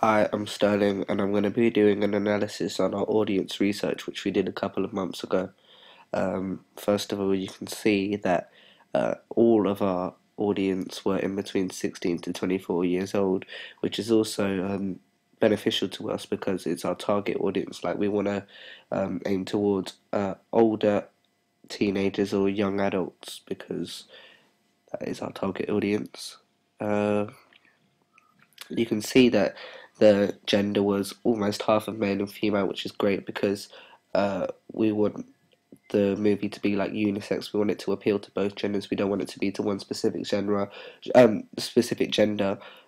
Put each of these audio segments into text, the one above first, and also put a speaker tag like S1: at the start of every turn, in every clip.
S1: Hi, I'm Sterling, and I'm going to be doing an analysis on our audience research, which we did a couple of months ago. First of all, you can see that all of our audience were in between 16 to 24 years old, which is also beneficial to us because it's our target audience. Like, we want to aim towards older teenagers or young adults because that is our target audience. Uh, you can see that the gender was almost half of male and female, which is great because we want the movie to be like unisex. We want it to appeal to both genders. We don't want it to be to one specific gender,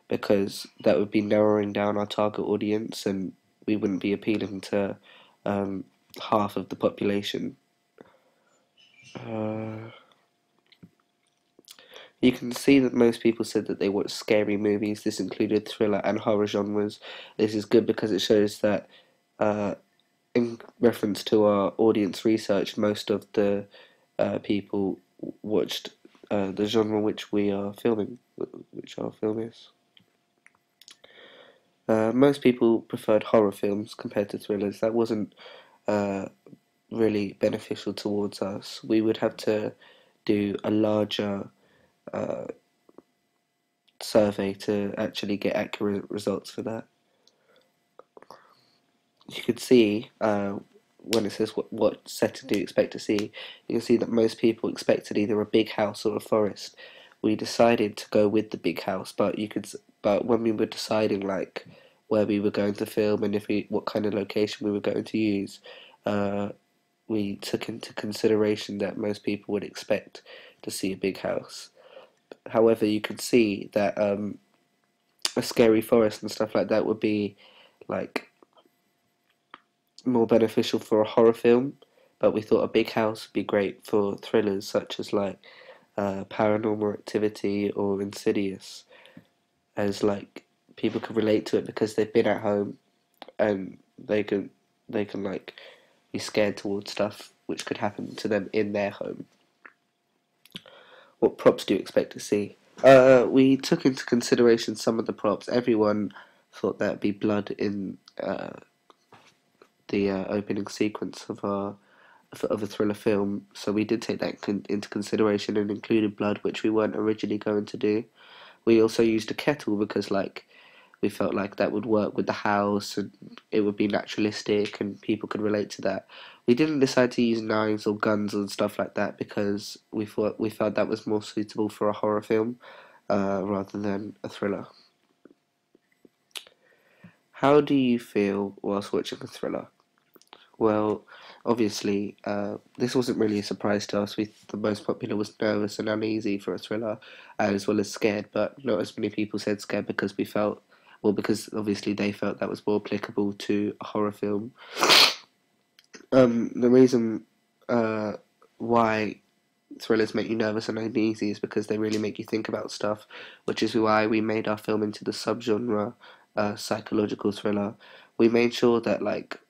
S1: because that would be narrowing down our target audience, and we wouldn't be appealing to um, half of the population. Uh, You can see that most people said that they watch scary movies. This included thriller and horror genres. This is good because it shows that, uh, in reference to our audience research, most of the people watched the genre which we are filming, which our film is. Most people preferred horror films compared to thrillers. That wasn't uh, really beneficial towards us. We would have to do a larger uh, survey to actually get accurate results for that. You could see when it says what setting do you expect to see, you can see that most people expected either a big house or a forest. We decided to go with the big house, but when we were deciding like where we were going to film and if we what kind of location we were going to use, uh, we took into consideration that most people would expect to see a big house. However, you could see that a scary forest and stuff like that would be like more beneficial for a horror film, but we thought a big house would be great for thrillers such as like Paranormal Activity or Insidious, as like people can relate to it because they've been at home and they can like be scared towards stuff which could happen to them in their home. What props do you expect to see? We took into consideration some of the props. Everyone thought there'd be blood in the opening sequence of a thriller film, so we did take that into consideration and included blood, which we weren't originally going to do. We also used a kettle because like we felt like that would work with the house and it would be naturalistic and people could relate to that. We didn't decide to use knives or guns and stuff like that because we felt that was more suitable for a horror film rather than a thriller. How do you feel whilst watching a thriller? Well, obviously, this wasn't really a surprise to us. The most popular was nervous and uneasy for a thriller, as well as scared, but not as many people said scared because because obviously they felt that was more applicable to a horror film. The reason uh, why thrillers make you nervous and uneasy is because they really make you think about stuff, which is why we made our film into the subgenre psychological thriller. We made sure that like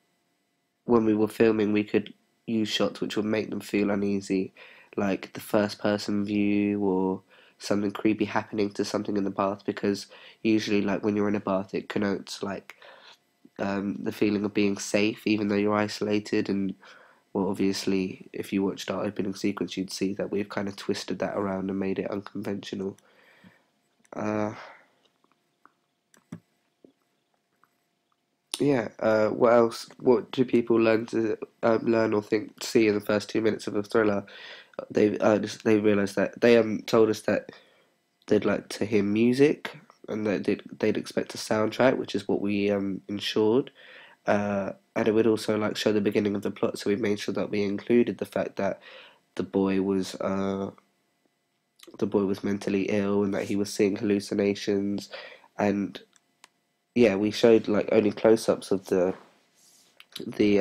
S1: when we were filming, we could use shots which would make them feel uneasy, like the first person view or something creepy happening to something in the bath, because usually, like when you're in a bath, it connotes like the feeling of being safe, even though you're isolated. And well, obviously, if you watched our opening sequence, you'd see that we've kind of twisted that around and made it unconventional. Uh, yeah. What else? What do people learn or think see in the first 2 minutes of a thriller? They realised that they told us that they'd like to hear music and that they'd expect a soundtrack, which is what we ensured. And it would also like show the beginning of the plot, so we made sure that we included the fact that the boy was uh, the boy was mentally ill and that he was seeing hallucinations, and yeah, we showed like only close-ups of the the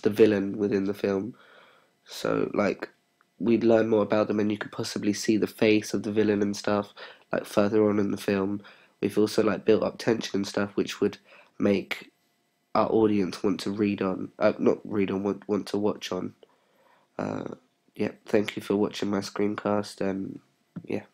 S1: villain within the film. So like we'd learn more about them, and you could possibly see the face of the villain and stuff like further on in the film. We've also like built up tension and stuff, which would make our audience want to not read on, want to watch on. Uh, yeah, thank you for watching my screencast, and yeah.